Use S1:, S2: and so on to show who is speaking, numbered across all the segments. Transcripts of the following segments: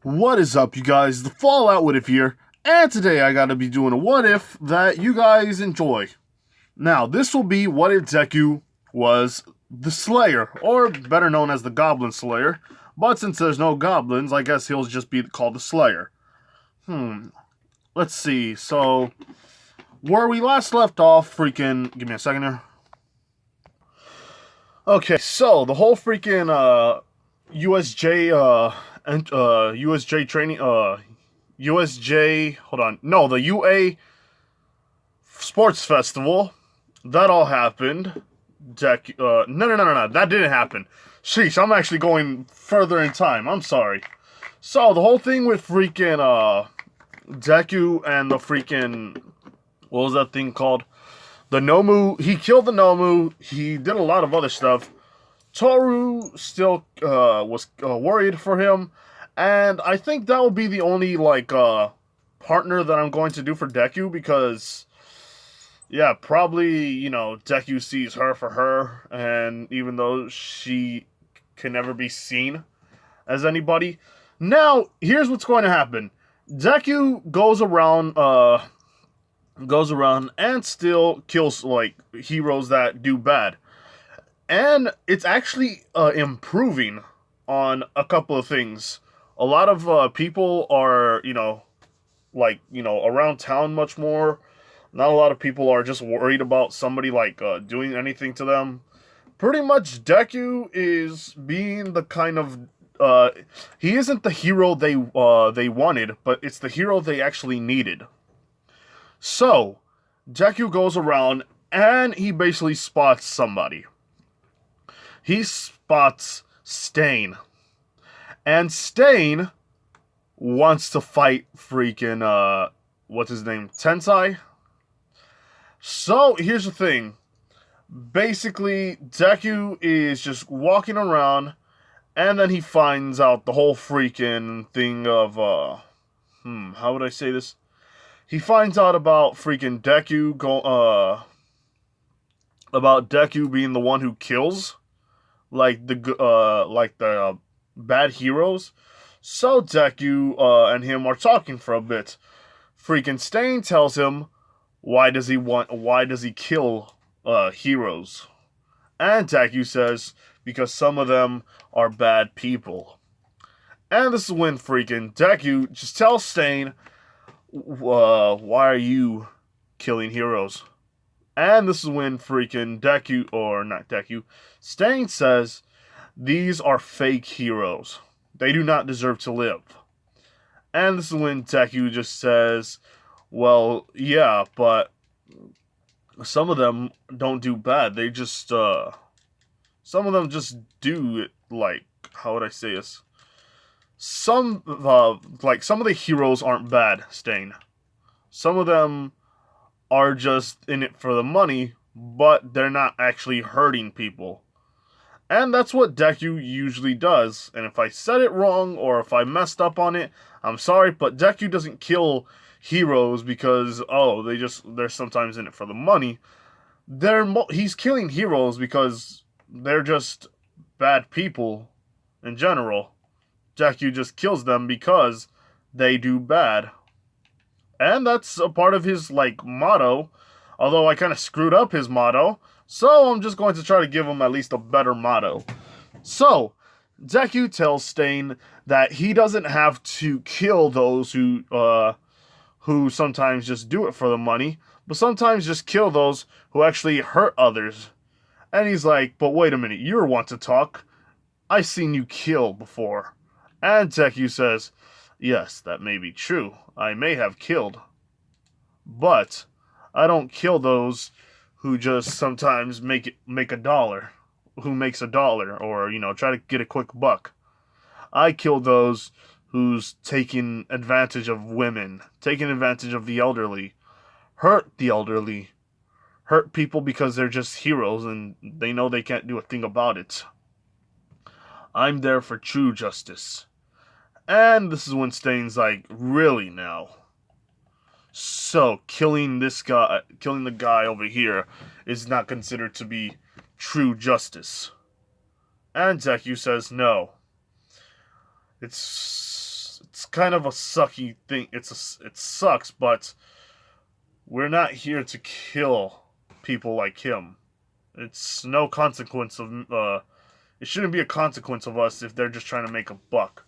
S1: What is up, you guys? The Fallout What If here, and today I gotta be doing a what if that you guys enjoy. Now, this will be what if Deku was the Slayer, or better known as the Goblin Slayer, but since there's no goblins, I guess he'll just be called the Slayer. Let's see, so, where we last left off, give me a second here. Okay, so, the whole USJ, USJ training, USJ, hold on, no, the UA Sports Festival, that all happened. No, that didn't happen. Sheesh, I'm actually going further in time, I'm sorry. So, the whole thing with Deku and the what was that thing called? The Nomu, he killed the Nomu, he did a lot of other stuff. Toru still was worried for him, and I think that will be the only partner that I'm going to do for Deku, because yeah, probably, Deku sees her for her, and even though she can never be seen as anybody. Now, here's what's going to happen. Deku goes around and still kills heroes that do bad. And it's actually improving on a couple of things. A lot of people are, around town much more. Not a lot of people are just worried about somebody, doing anything to them. Pretty much, Deku is being the kind of... he isn't the hero they wanted, but it's the hero they actually needed. So, Deku goes around, and he basically spots somebody. He spots Stain. And Stain wants to fight what's his name? Tensai? So, here's the thing. Basically, Deku is just walking around, and then he finds out the whole freaking thing of, how would I say this? He finds out about freaking Deku about Deku being the one who kills the bad heroes. So Deku and him are talking for a bit. Freaking Stain tells him why does he kill heroes? And Deku says because some of them are bad people. And this is when freaking Deku just tells Stain, why are you killing heroes? And this is when freaking Stain says, these are fake heroes. They do not deserve to live. And this is when Deku just says, well, yeah, but some of them don't do bad. They just, some of them just do it, how would I say this? Some of the heroes aren't bad, Stain. Some of them are just in it for the money, but they're not actually hurting people. And that's what Deku usually does. And if I said it wrong, or if I messed up on it, I'm sorry, but Deku doesn't kill heroes because, they're sometimes in it for the money. He's killing heroes because they're just bad people in general. Deku just kills them because they do bad. And that's a part of his, motto. Although I kind of screwed up his motto. So I'm just going to try to give him at least a better motto. So, Deku tells Stain that he doesn't have to kill those who sometimes just do it for the money, but sometimes just kill those who actually hurt others. And he's like, but wait a minute, you want to talk? I seen you kill before. And Deku says, yes, that may be true. I may have killed. But I don't kill those who just sometimes make a dollar. Who makes a dollar, or, try to get a quick buck. I kill those who's taking advantage of women, taking advantage of the elderly, hurt the elderly, hurt people because they're just heroes and they know they can't do a thing about it. I'm there for true justice. And this is when Stain's like, really now? So, killing the guy over here is not considered to be true justice. And Deku says no. It's it's kind of a sucky thing. It sucks, but we're not here to kill people like him. It's no consequence of it shouldn't be a consequence of us if they're just trying to make a buck.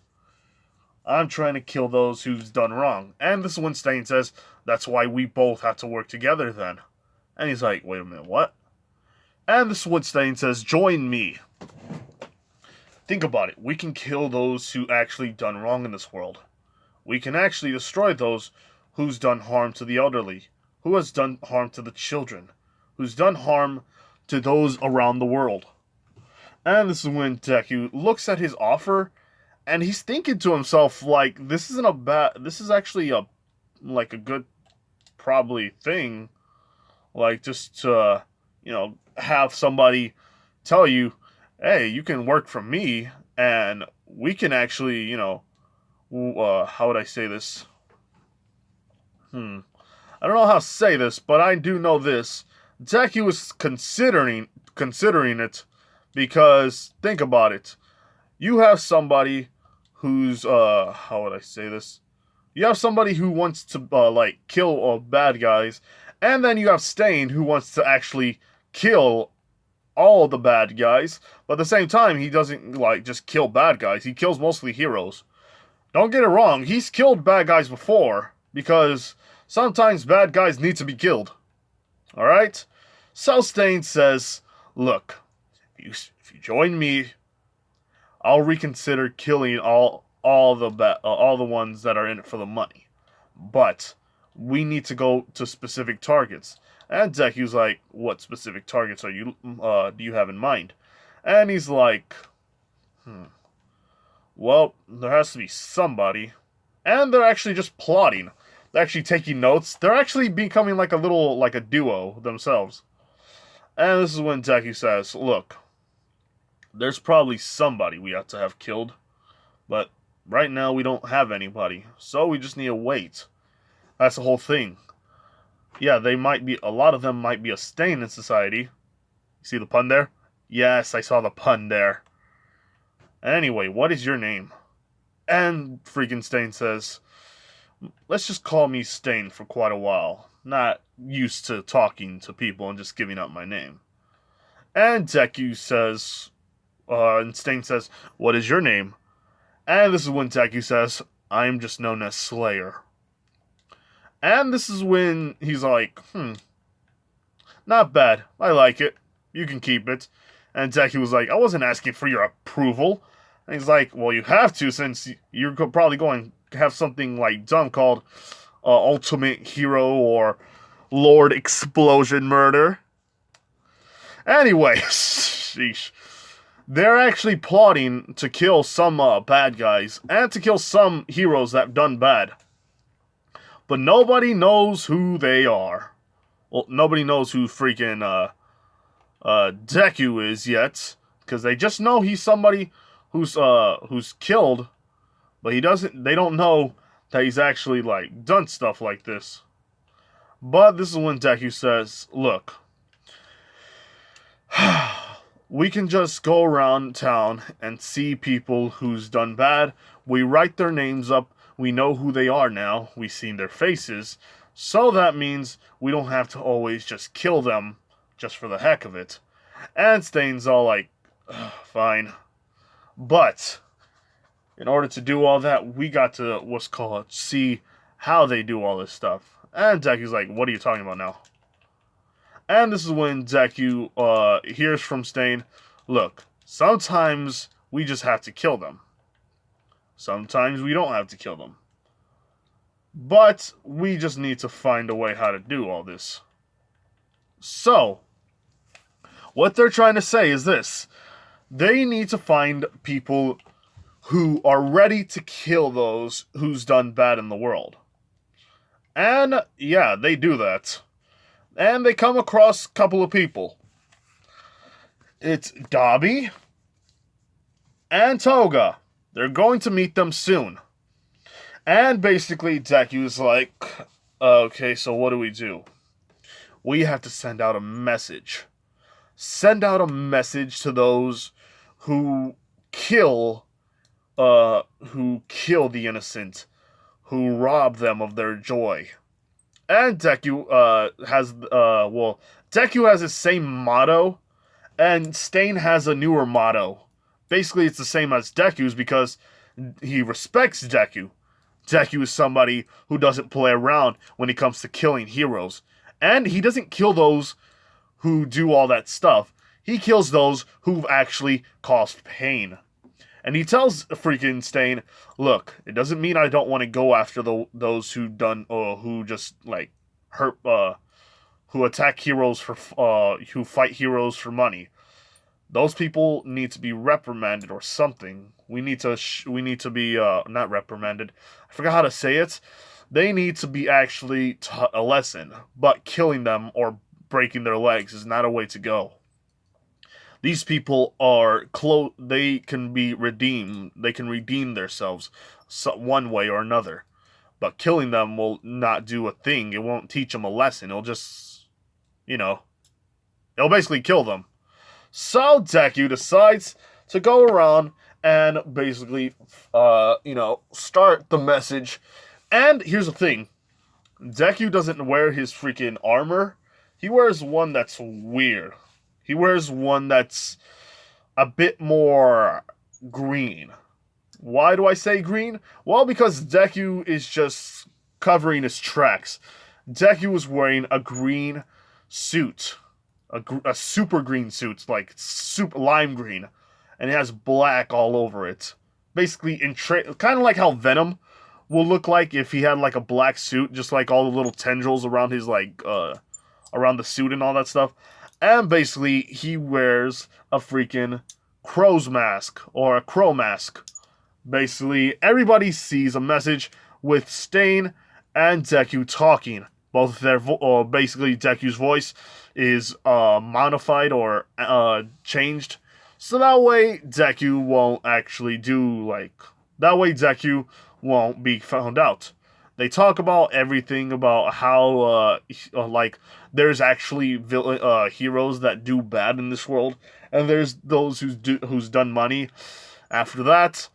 S1: I'm trying to kill those who's done wrong. And this is when Stain says, that's why we both have to work together then. And he's like, wait a minute, what? And this is when Stain says, join me. Think about it. We can kill those who actually done wrong in this world. We can actually destroy those who's done harm to the elderly, who has done harm to the children, who's done harm to those around the world. And this is when Deku looks at his offer, and he's thinking to himself, like, this is actually a good, probably, thing. Like, just to, have somebody tell you, hey, you can work for me, and we can actually, how would I say this? I don't know how to say this, but I do know this. Deku is considering it, because, think about it. You have somebody who's, how would I say this? You have somebody who wants to, kill bad guys, and then you have Stain who wants to actually kill all the bad guys, but at the same time, he doesn't, just kill bad guys. He kills mostly heroes. Don't get it wrong, he's killed bad guys before, because sometimes bad guys need to be killed. Alright? So Stain says, look, if you join me, I'll reconsider killing all the ones that are in it for the money. But we need to go to specific targets. And Deku's like, what specific targets do you have in mind? And he's like, well, there has to be somebody. And they're actually just plotting. They're actually taking notes. They're actually becoming like a duo themselves. And this is when Deku says, look, there's probably somebody we have to have killed. But right now we don't have anybody. So we just need to wait. That's the whole thing. Yeah, a lot of them might be a stain in society. You see the pun there? Yes, I saw the pun there. Anyway, what is your name? And freaking Stain says, let's just call me Stain for quite a while. Not used to talking to people and just giving up my name. And Deku says, and Stain says, what is your name? And this is when Deku says, I am just known as Slayer. And this is when he's like, not bad. I like it. You can keep it. And Deku was like, I wasn't asking for your approval. And he's like, well, you have to, since you're probably going to have something like dumb called Ultimate Hero or Lord Explosion Murder. Anyway, sheesh. They're actually plotting to kill some bad guys and to kill some heroes that have done bad. But nobody knows who they are. Well, nobody knows who freaking Deku is yet, because they just know he's somebody who's killed, but they don't know that he's actually done stuff like this. But this is when Deku says, look, we can just go around town and see people who's done bad. We write their names up. We know who they are now. We've seen their faces. So that means we don't have to always just kill them just for the heck of it. And Stain's all like, fine. But in order to do all that, we got to, see how they do all this stuff. And Deku's like, what are you talking about now? And this is when Deku hears from Stain, look, sometimes we just have to kill them. Sometimes we don't have to kill them. But we just need to find a way how to do all this. So, what they're trying to say is this. They need to find people who are ready to kill those who's done bad in the world. And, yeah, they do that. And they come across a couple of people. It's Dabi and Toga. They're going to meet them soon. And basically, Deku's like, okay, so what do we do? We have to send out a message. Send out a message to those who kill who kill the innocent, who rob them of their joy. And Deku Deku has his same motto, and Stain has a newer motto. Basically, it's the same as Deku's because he respects Deku. Deku is somebody who doesn't play around when it comes to killing heroes. And he doesn't kill those who do all that stuff. He kills those who've actually caused pain. And he tells freaking Stain, look, it doesn't mean I don't want to go after those who who just like hurt, who attack heroes who fight heroes for money. Those people need to be reprimanded or something. We need to be not reprimanded. I forgot how to say it. They need to be actually taught a lesson. But killing them or breaking their legs is not a way to go. These people are they can be redeemed. They can redeem themselves one way or another. But killing them will not do a thing. It won't teach them a lesson. It'll just, it'll basically kill them. So Deku decides to go around and basically, start the message. And here's the thing. Deku doesn't wear his freaking armor. He wears one that's weird. He wears one that's a bit more green. Why do I say green? Well, because Deku is just covering his tracks. Deku is wearing a green suit. A super green suit, like super lime green. And it has black all over it. Basically, kind of like how Venom will look like if he had like a black suit, just like all the little tendrils around his around the suit and all that stuff. And basically, he wears a freaking crow's mask or a crow mask. Basically, everybody sees a message with Stain and Deku talking. Both their basically Deku's voice is modified or changed, so that way Deku won't actually that way Deku won't be found out. They talk about everything about how there's actually heroes that do bad in this world, and there's those who's done money. After that,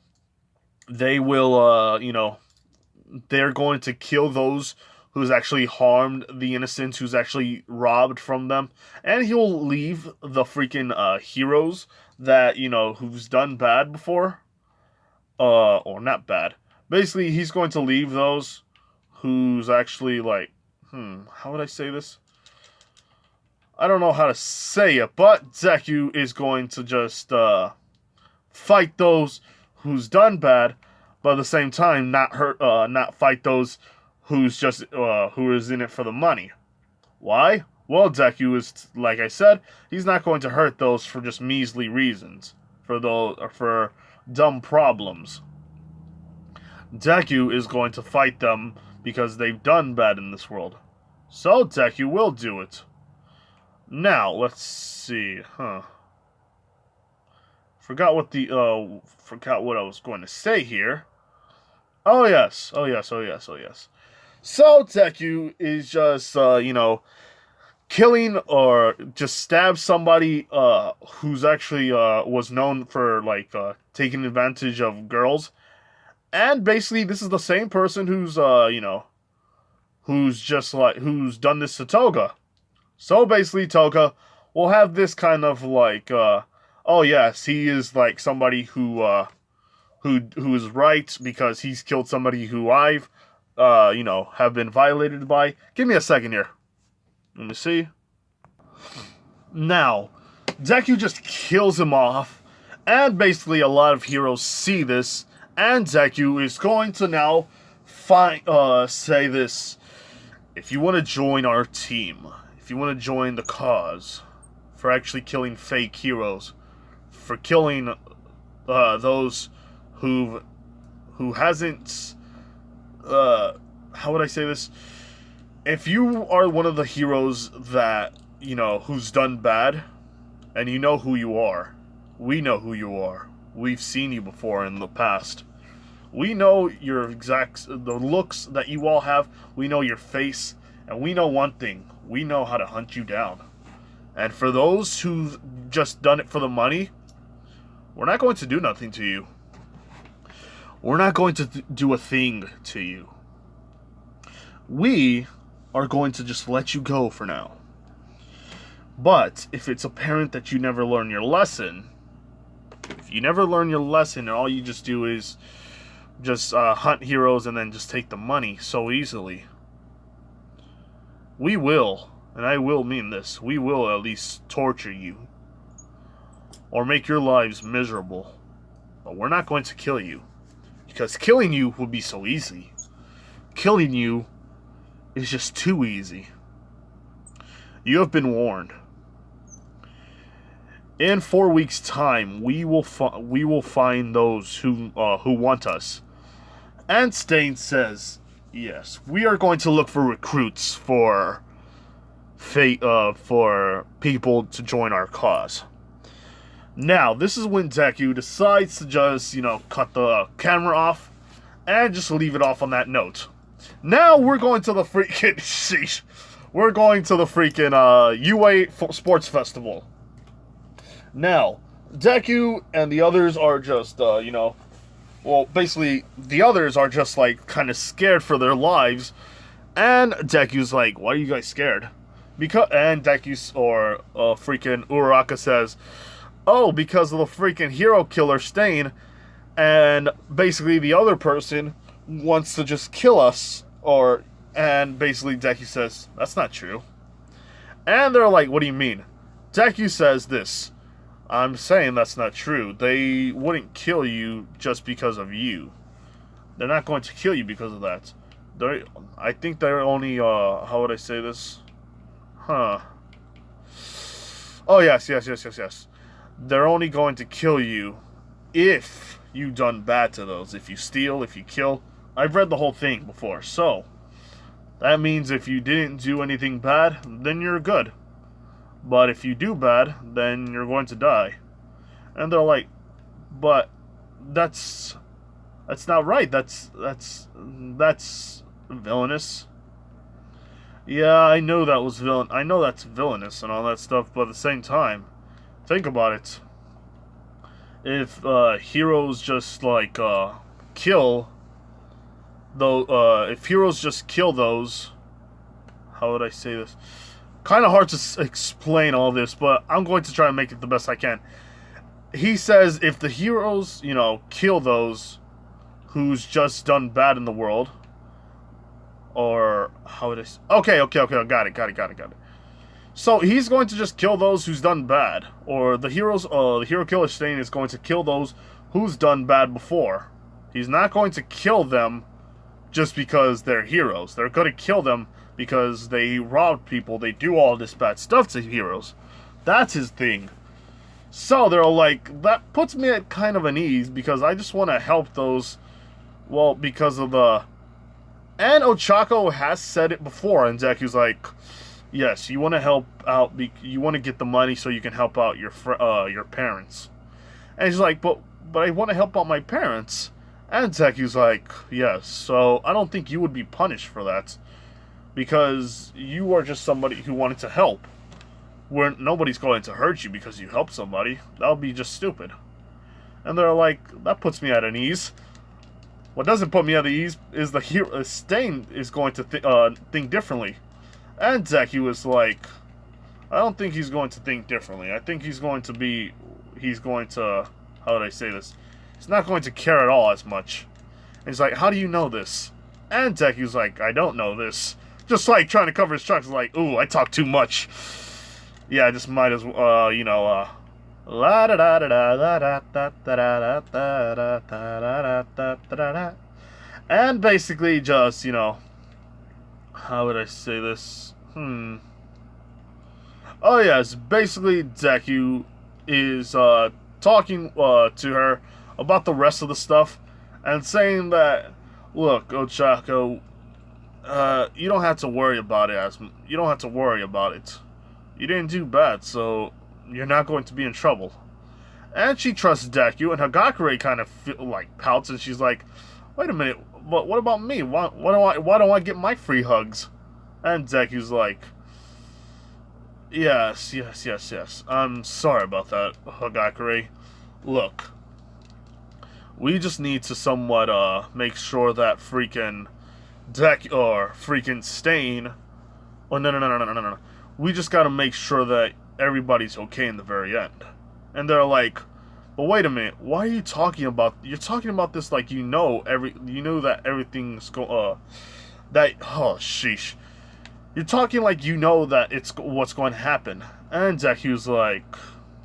S1: they will they're going to kill those who's actually harmed the innocents, who's actually robbed from them, and he'll leave the freaking heroes that who's done bad before, or not bad. Basically, he's going to leave those who's actually how would I say this? I don't know how to say it, but Deku is going to just fight those who's done bad, but at the same time not fight those who's just who is in it for the money. Why? Well, Deku is, like I said, he's not going to hurt those for just measly reasons, for dumb problems. Deku is going to fight them because they've done bad in this world. So Deku will do it. Now, let's see, forgot what I was going to say here. Oh yes. So Deku is just, killing or just stab somebody who's actually was known for taking advantage of girls, and basically this is the same person who's who's done this to Toga. So basically Toga will have this kind of oh yes, he is somebody who is right because he's killed somebody who I've have been violated by. Give me a second here. Let me see. Now, Deku just kills him off, and basically a lot of heroes see this, and Deku is going to now say this: if you want to join our team, if you want to join the cause for actually killing fake heroes, for killing those who hasn't how would I say this? If you are one of the heroes that, who's done bad, and you know who you are, we know who you are. We've seen you before in the past. We know the looks that you all have. We know your face, and we know one thing. We know how to hunt you down. And for those who've just done it for the money, we're not going to do nothing to you. we're not going to do a thing to you. We are going to just let you go for now. But if it's apparent that you never learn your lesson, if you never learn your lesson and all you just do is just hunt heroes and then just take the money so easily, we will, and I will mean this, we will at least torture you or make your lives miserable. But we're not going to kill you, because killing you would be so easy. Killing you is just too easy. You have been warned. In 4 weeks' time, we will find those who want us. And Stain says, yes, we are going to look for recruits for people to join our cause. Now, this is when Deku decides to just, cut the camera off and just leave it off on that note. Now we're going to the freaking sheesh. We're going to the freaking UA Sports Festival. Now, Deku and the others are just, well, basically, the others are just, like, kind of scared for their lives. And Deku's like, why are you guys scared? And Deku's, or freaking Uraraka says, oh, because of the freaking hero killer Stain. And basically, the other person wants to just kill us. And basically, Deku says, that's not true. And they're like, what do you mean? Deku says this. I'm saying that's not true. They wouldn't kill you just because of you. They're not going to kill you because of that. I think they're only, how would I say this? Oh, yes. They're only going to kill you if you've done bad to those. If you steal, if you kill. I've read the whole thing before. So, that means if you didn't do anything bad, then you're good. But if you do bad, then you're going to die. And they're like, but that's not right. That's villainous. Yeah, I know that was villain. I know that's villainous and all that stuff, but at the same time, think about it. If heroes just like kill though, if heroes just kill those, how would I say this? Kind of hard to explain all this, but I'm going to try and make it the best I can. He says if the heroes, kill those who's just done bad in the world, or how would I? Okay, got it. So he's going to just kill those who's done bad, or the hero killer Stain is going to kill those who's done bad before. He's not going to kill them just because they're heroes. They're going to kill them because they rob people, they do all this bad stuff to heroes. That's his thing. So they're like, that puts me at kind of an ease, because I just want to help those, well, because of the... And Ochako has said it before, and Deku's like, yes, you want to help out, you want to get the money so you can help out your parents. And he's like, but I want to help out my parents. And Deku's like, yes, so I don't think you would be punished for that. Because you are just somebody who wanted to help. Where nobody's going to hurt you because you helped somebody. That would be just stupid. And they're like, that puts me at an ease. What doesn't put me at ease is the hero Stain is going to think differently. And Deku is like, I don't think he's going to think differently. I think he's going to, how would I say this? He's not going to care at all as much. And he's like, how do you know this? And Deku's like, I don't know this. Just like trying to cover his tracks, like, ooh, I talk too much. Yeah, I just might as well, la da da da da da da da da da da da. And basically just, how would I say this? Oh yes, basically Deku is talking to her about the rest of the stuff and saying that, look, Ochako, you don't have to worry about it. You don't have to worry about it. You didn't do bad, so you're not going to be in trouble. And she trusts Deku, and Hagakure kind of pouts, and she's like, wait a minute, but what about me? Why don't I get my free hugs? And Deku's like, yes. I'm sorry about that, Hagakure. Look, We just need to somewhat make sure that freaking freaking Stain. Oh no. We just gotta make sure that everybody's okay in the very end. And they're like, but wait a minute, why are you talking about? You're talking about this like you know that everything's oh sheesh. You're talking like you know that it's what's going to happen. And Deku's like,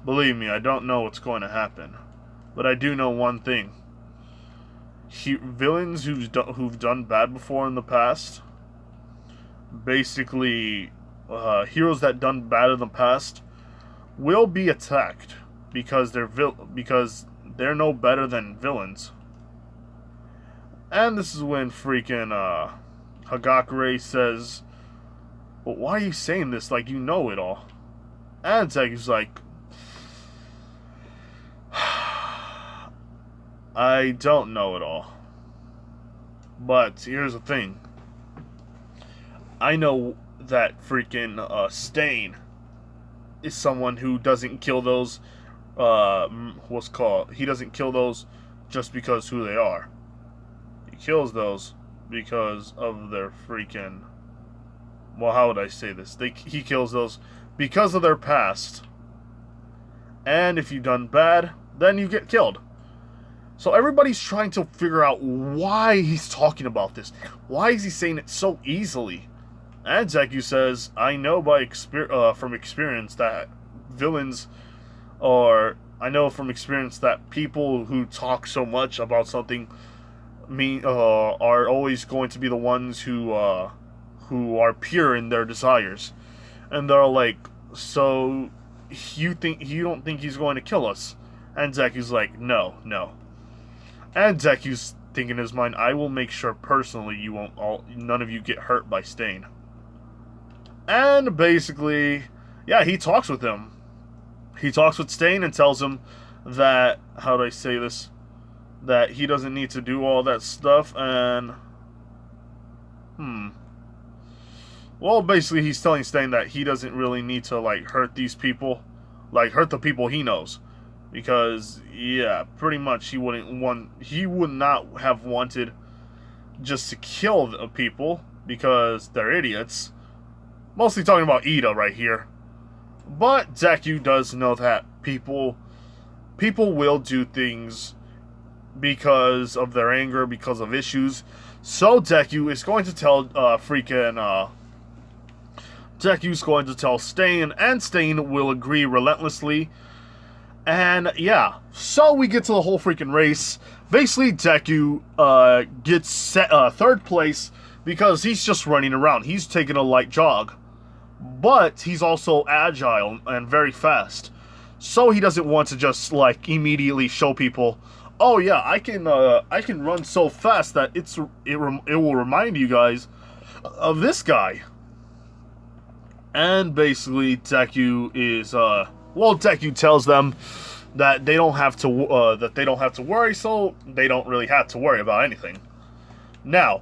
S1: believe me, I don't know what's going to happen, but I do know one thing. Villains who've done bad before in the past, basically, heroes that done bad in the past, will be attacked because they're no better than villains. And this is when freaking Hagakure says, "But why are you saying this like you know it all?" And Deku's like, I don't know it all. But here's the thing. I know that freaking Stain is someone who doesn't kill those he doesn't kill those just because who they are. He kills those because of their freaking, well, how would I say this? He kills those because of their past. And if you've done bad, then you get killed. So everybody's trying to figure out why he's talking about this. Why is he saying it so easily? And Deku says, I know from experience that villains, or I know from experience that people who talk so much about something are always going to be the ones who are pure in their desires. And they're like, so you don't think he's going to kill us? And Deku's like, no. And Deku's thinking in his mind, I will make sure personally none of you get hurt by Stain. And basically, yeah, he talks with him. He talks with Stain and tells him that, how do I say this? That he doesn't need to do all that stuff, and well, basically he's telling Stain that he doesn't really need to like hurt these people, like hurt the people he knows. Because, yeah, pretty much he would not have wanted just to kill the people because they're idiots. Mostly talking about Ida right here. But Deku does know that people will do things because of their anger, because of issues. So Deku is going to tell Deku's going to tell Stain, and Stain will agree relentlessly. And yeah, so we get to the whole freaking race. Basically, Deku gets third place because he's just running around. He's taking a light jog. But he's also agile and very fast. So he doesn't want to just like immediately show people, oh yeah, I can run so fast that it will remind you guys of this guy. And basically, Deku is Deku tells them that they don't have to worry, so they don't really have to worry about anything. Now,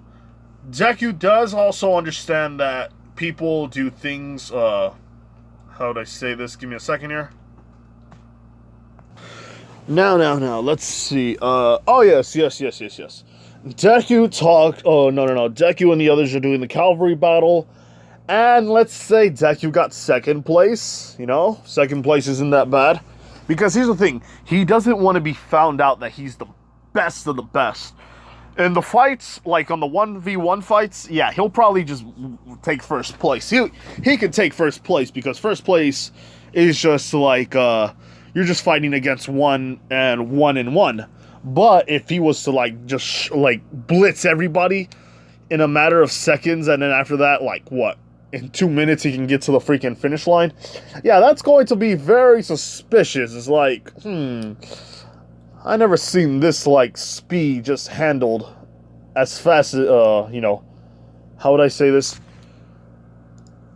S1: Deku does also understand that people do things. How would I say this? Give me a second here. Now. Let's see. Oh yes. Deku talked. Oh no. Deku and the others are doing the cavalry battle. And let's say Deku got second place. You know, second place isn't that bad. Because here's the thing. He doesn't want to be found out that he's the best of the best. In the fights, like on the 1v1 fights, yeah, he'll probably just take first place. He can take first place because first place is just like, you're just fighting against one and one. But if he was to like, just like blitz everybody in a matter of seconds, and then after that, like what? In 2 minutes he can get to the freaking finish line. Yeah, that's going to be very suspicious. It's like, I never seen this like speed just handled as fast as, how would I say this?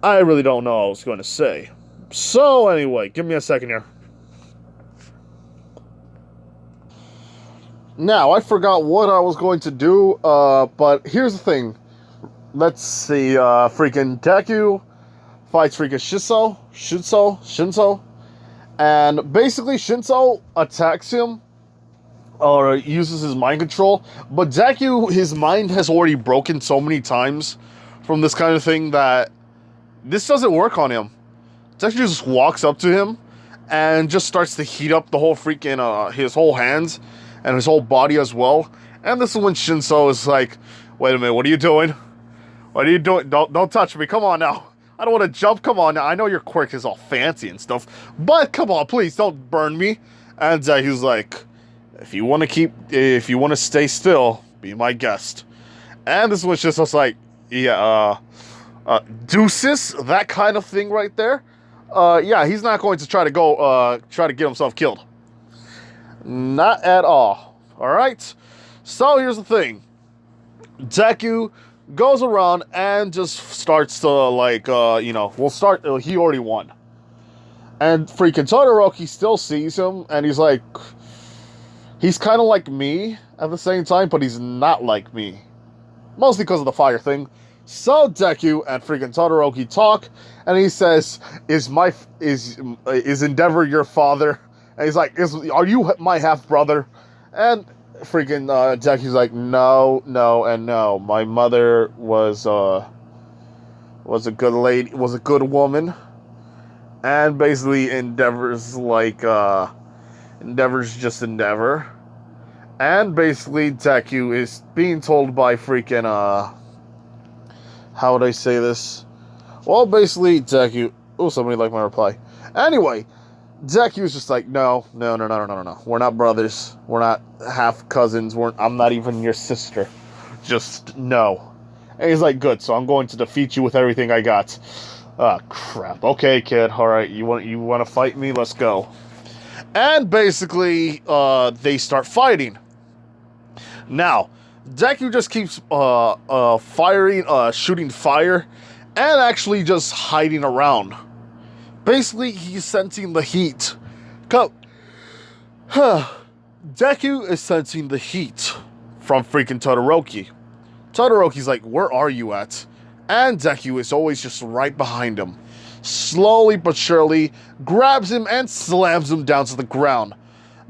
S1: I really don't know what I was going to say. So anyway, give me a second here. Now, I forgot what I was going to do, but here's the thing. Let's see, freaking Deku fights freaking Shinso, and basically Shinso attacks him or uses his mind control. But Deku, his mind has already broken so many times from this kind of thing that this doesn't work on him. Deku just walks up to him and just starts to heat up the whole freaking, his whole hands and his whole body as well. And this is when Shinso is like, wait a minute, what are you doing? What are you doing? Don't touch me, come on now. I don't want to jump, come on now. I know your quirk is all fancy and stuff, but come on, please, don't burn me. And Deku's like, if you want to stay still, be my guest. And this was just was like, yeah, deuces, that kind of thing right there. Yeah, he's not going to try to get himself killed. Not at all. Alright? So here's the thing. Deku goes around and just starts to, like, he already won. And freaking Todoroki still sees him, and he's like, he's kind of like me at the same time, but he's not like me. Mostly because of the fire thing. So Deku and freaking Todoroki talk, and he says, is Endeavor your father? And he's like, are you my half-brother? And freaking Deku's like, no, and no. My mother was a good lady, was a good woman. And basically Endeavor's like, Endeavor's just Endeavor. And basically Deku is being told by freaking, how would I say this? Well, basically Deku, oh, somebody liked my reply. Anyway, Deku's just like, no. We're not brothers. We're not half cousins. I'm not even your sister. Just no. And he's like, good, so I'm going to defeat you with everything I got. Ah, crap. Okay, kid. Alright, you want to fight me? Let's go. And basically, they start fighting. Now, Deku just keeps shooting fire, and actually just hiding around. Basically, he's sensing the heat. Deku is sensing the heat from freaking Todoroki. Todoroki's like, where are you at? And Deku is always just right behind him. Slowly but surely, grabs him and slams him down to the ground.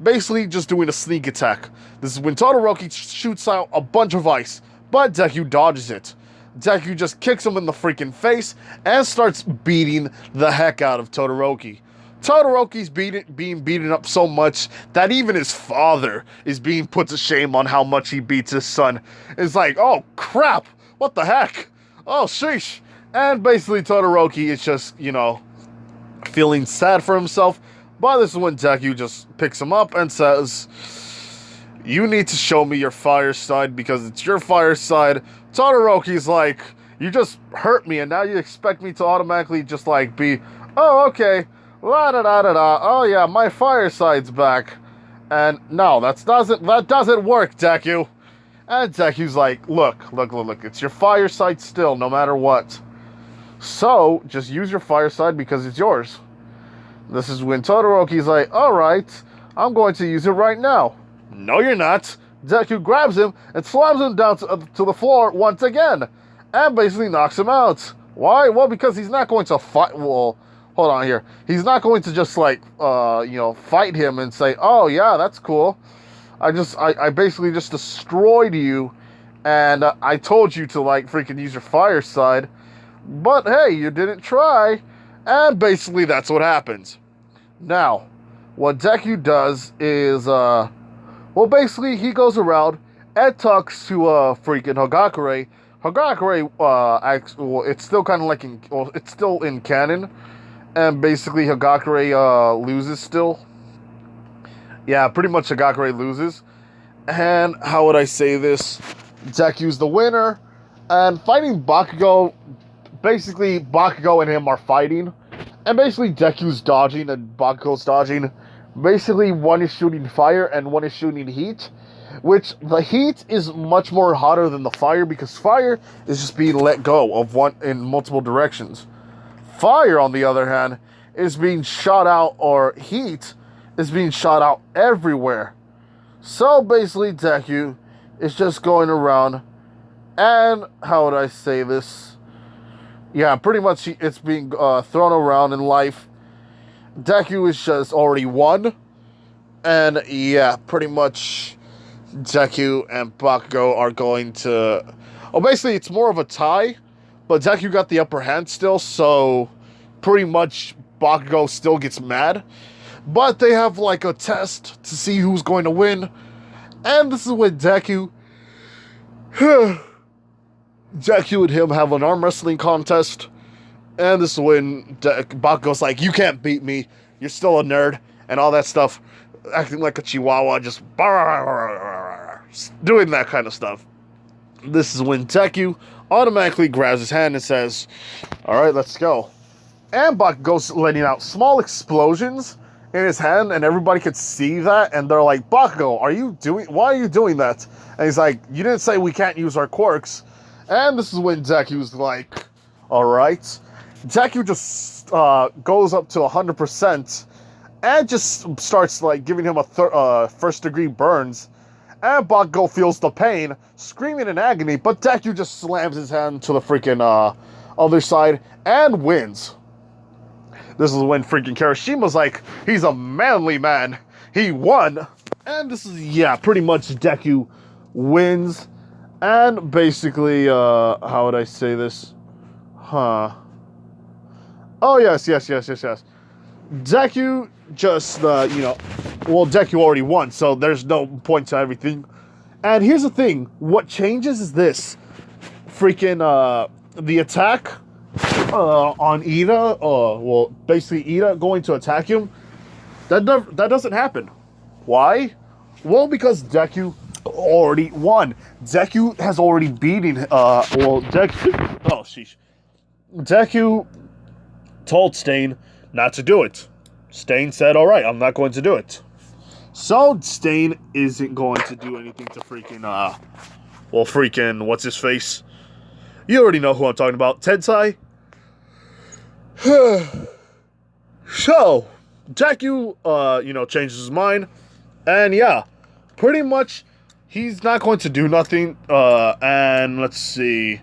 S1: Basically, just doing a sneak attack. This is when Todoroki shoots out a bunch of ice, but Deku dodges it. Deku just kicks him in the freaking face and starts beating the heck out of Todoroki. Todoroki's being beaten up so much that even his father is being put to shame on how much he beats his son. It's like, oh crap, what the heck? Oh sheesh. And basically Todoroki is just, feeling sad for himself. But this is when Deku just picks him up and says, you need to show me your fire side because it's your fire side. Todoroki's like, you just hurt me and now you expect me to automatically just like be, oh okay, la da da da da, oh yeah, my fire side's back. And no, that doesn't work, Deku. And Deku's like, look, it's your fire side still, no matter what. So, just use your fire side because it's yours. This is when Todoroki's like, alright, I'm going to use it right now. No, you're not. Deku grabs him and slams him down to the floor once again. And basically knocks him out. Why? Well, because he's not going to fight. Well, hold on here. He's not going to just like, fight him and say, oh yeah, that's cool. I basically just destroyed you. And I told you to like freaking use your fire side. But hey, you didn't try. And basically that's what happens. Now, what Deku does is, well, basically, he goes around and talks to freaking Hagakure. Hagakure, it's still kind of like it's still in canon, and basically Hagakure loses still. Yeah, pretty much Hagakure loses. And how would I say this? Deku's the winner, and fighting Bakugo. Basically, Bakugo and him are fighting, and basically Deku's dodging and Bakugo's dodging. Basically, one is shooting fire and one is shooting heat, which the heat is much more hotter than the fire because fire is just being let go of one in multiple directions. Fire, on the other hand, is being shot out, or heat is being shot out everywhere. So basically, Deku is just going around, and how would I say this? Yeah, pretty much it's being thrown around in life. Deku is just already won. And yeah, pretty much Deku and Bakugo are going to... Oh, basically, it's more of a tie, but Deku got the upper hand still, so pretty much Bakugo still gets mad. But they have, like, a test to see who's going to win, and this is when Deku... Deku and him have an arm wrestling contest, and this is when Bakugo's like, you can't beat me, you're still a nerd, and all that stuff, acting like a chihuahua, just doing that kind of stuff. This is when Deku automatically grabs his hand and says, alright, let's go. And Bakugo's letting out small explosions in his hand, and everybody could see that, and they're like, Bakugo, why are you doing that? And he's like, you didn't say we can't use our quirks. And this is when Deku's like, alright. Deku just goes up to 100% and just starts like giving him a first degree burns. And Bakugo feels the pain, screaming in agony, but Deku just slams his hand to the freaking other side and wins. This is when freaking Kirishima's like, he's a manly man. He won. And this is, yeah, pretty much Deku wins. And basically, how would I say this? Oh, yes. Deku just, Deku already won, so there's no point to everything. And here's the thing. What changes is this. Freaking, the attack on Ida, basically Ida going to attack him, that doesn't happen. Why? Well, because Deku already won. Deku has already beaten, Deku told Stain not to do it. Stain said, alright, I'm not going to do it. So, Stain isn't going to do anything to freaking, what's his face? You already know who I'm talking about. Tensai. So, Deku, changes his mind. And yeah, pretty much, he's not going to do nothing. And let's see.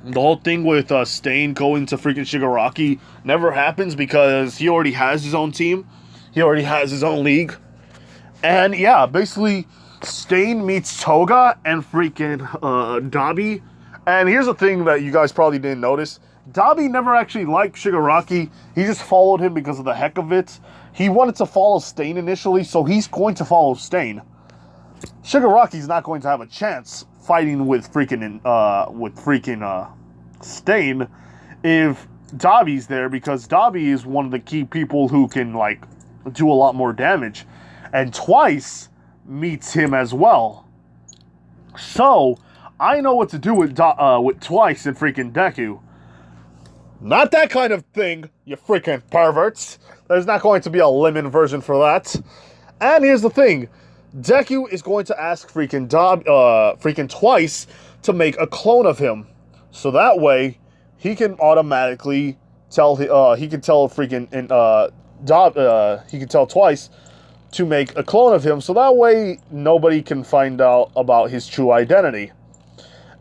S1: The whole thing with Stain going to freaking Shigaraki never happens because he already has his own team. He already has his own league. And yeah, basically, Stain meets Toga and freaking Dabi. And here's the thing that you guys probably didn't notice. Dabi never actually liked Shigaraki. He just followed him because of the heck of it. He wanted to follow Stain initially, so he's going to follow Stain. Shigaraki's not going to have a chance fighting with freaking Stain if Dabi's there, because Dabi is one of the key people who can like do a lot more damage, and Twice meets him as well. So I know what to do with Twice and freaking Deku. Not that kind of thing, you freaking perverts. There's not going to be a lemon version for that. And here's the thing. Deku is going to ask freaking Twice to make a clone of him. So that way, he can automatically tell, he can tell Twice to make a clone of him. So that way, nobody can find out about his true identity.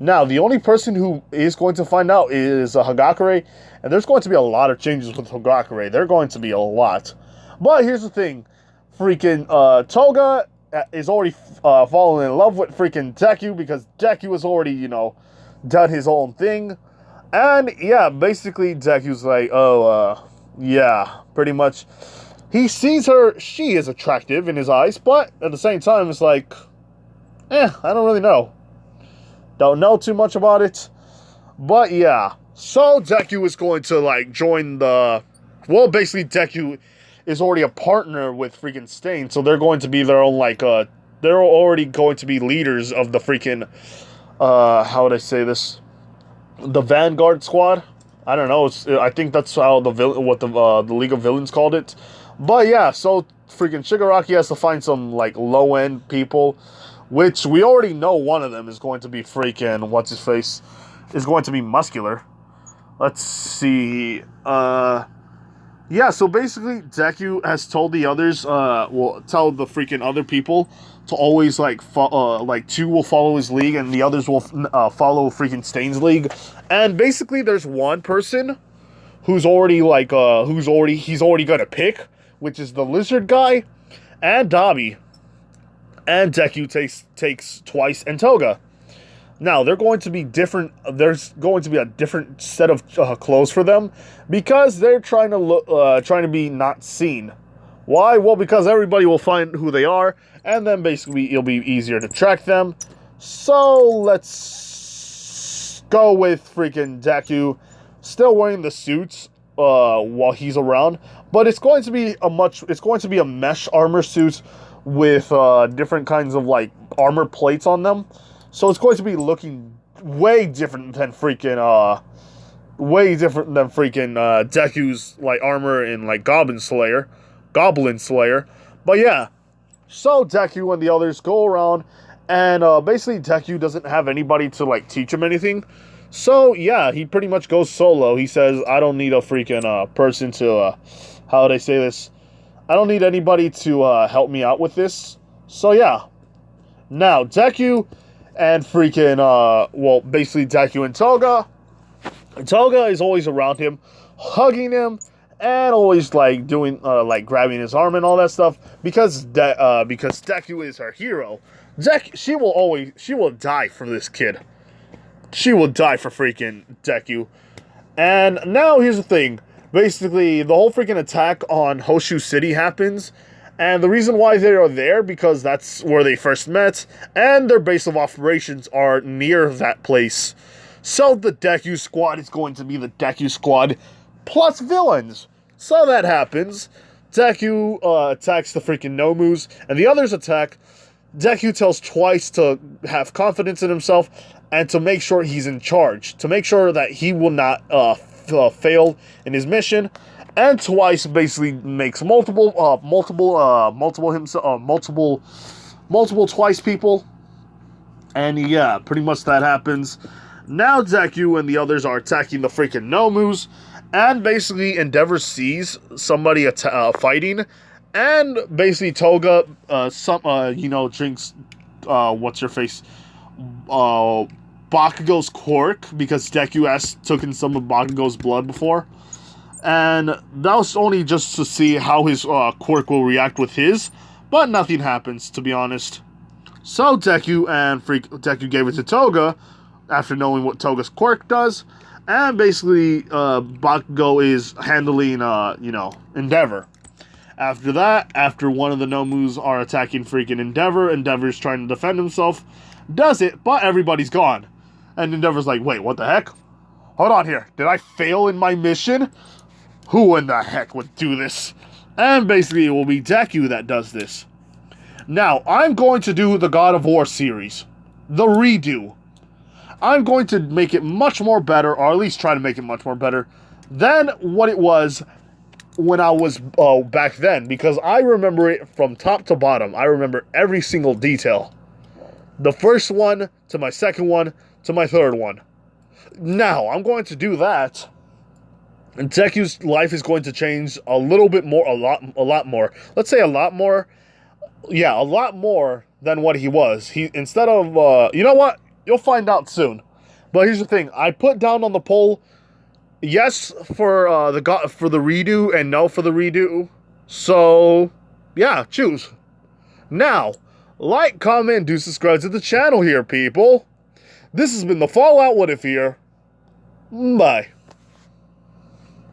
S1: Now, the only person who is going to find out is Hagakure, and there's going to be a lot of changes with Hagakure. There are going to be a lot. But here's the thing. Freaking Toga is already falling in love with freaking Deku because Deku has already, done his own thing. And, yeah, basically Deku's like, yeah, pretty much. He sees her, she is attractive in his eyes, but at the same time, it's like, I don't really know. Don't know too much about it. But yeah. So Deku is going to like join the... Well, basically Deku is already a partner with freaking Stain. So they're going to be their own like... they're already going to be leaders of the freaking... how would I say this? The Vanguard Squad? I don't know. I think that's how the League of Villains called it. But yeah, so freaking Shigaraki has to find some like low-end people, which we already know one of them is going to be freaking, what's-his-face, is going to be Muscular. Let's see. Yeah, so basically, Deku has told the others, tell the freaking other people to always, like, two will follow his league and the others will follow freaking Stain's league. And basically, there's one person who's already, like, he's already gonna pick, which is the lizard guy and Dabi. and Deku takes Twice and Toga. Now, they're going to be different. There's going to be a different set of clothes for them because they're trying to be not seen. Why? Well, because everybody will find who they are, and then basically it'll be easier to track them. So let's go with freaking Deku still wearing the suits while he's around, but it's going to be a mesh armor suit with different kinds of like armor plates on them. So it's going to be looking way different than freaking Deku's like armor in like Goblin Slayer. But yeah, so Deku and the others go around, and basically Deku doesn't have anybody to like teach him anything. So yeah, he pretty much goes solo. He says, "I don't need a freaking person to how would I say this? I don't need anybody to help me out with this." So yeah, now Deku and freaking, basically Deku and Toga. Toga is always around him, hugging him, and always, like, doing, like, grabbing his arm and all that stuff, because Deku is her hero. She will die for this kid. She will die for freaking Deku. And now, here's the thing. Basically, the whole freaking attack on Hosu City happens, and the reason why they are there, because that's where they first met, and their base of operations are near that place. So the Deku squad is going to be the Deku squad plus villains. So that happens. Deku attacks the freaking Nomus, and the others attack. Deku tells Twice to have confidence in himself and to make sure he's in charge, to make sure that he will not fail in his mission. And Twice basically makes multiple Twice people. And yeah, pretty much that happens. Now Deku and the others are attacking the freaking Nomus. And basically Endeavor sees somebody fighting. And basically Toga, drinks, what's-her-face, Bakugo's quirk. Because Deku has taken some of Bakugo's blood before. And that was only just to see how his quirk will react with his, but nothing happens, to be honest. So Deku gave it to Toga after knowing what Toga's quirk does, and basically Bakugo is handling Endeavor. After that, after one of the Nomus are attacking freaking Endeavor, Endeavor's trying to defend himself, does it, but everybody's gone. And Endeavor's like, wait, what the heck? Hold on here, did I fail in my mission? Who in the heck would do this? And basically it will be Deku that does this. Now, I'm going to do the God of War series. The redo. I'm going to make it much more better, or at least try to make it much more better, than what it was when I was back then. Because I remember it from top to bottom. I remember every single detail. The first one, to my second one, to my third one. Now, I'm going to do that. And Deku's life is going to change a little bit more, a lot more. Let's say a lot more. Yeah, a lot more than what he was. Instead of, you know what? You'll find out soon. But here's the thing. I put down on the poll, yes for the redo and no for the redo. So, yeah, choose. Now, like, comment, do subscribe to the channel here, people. This has been the Fallout What If here. Bye.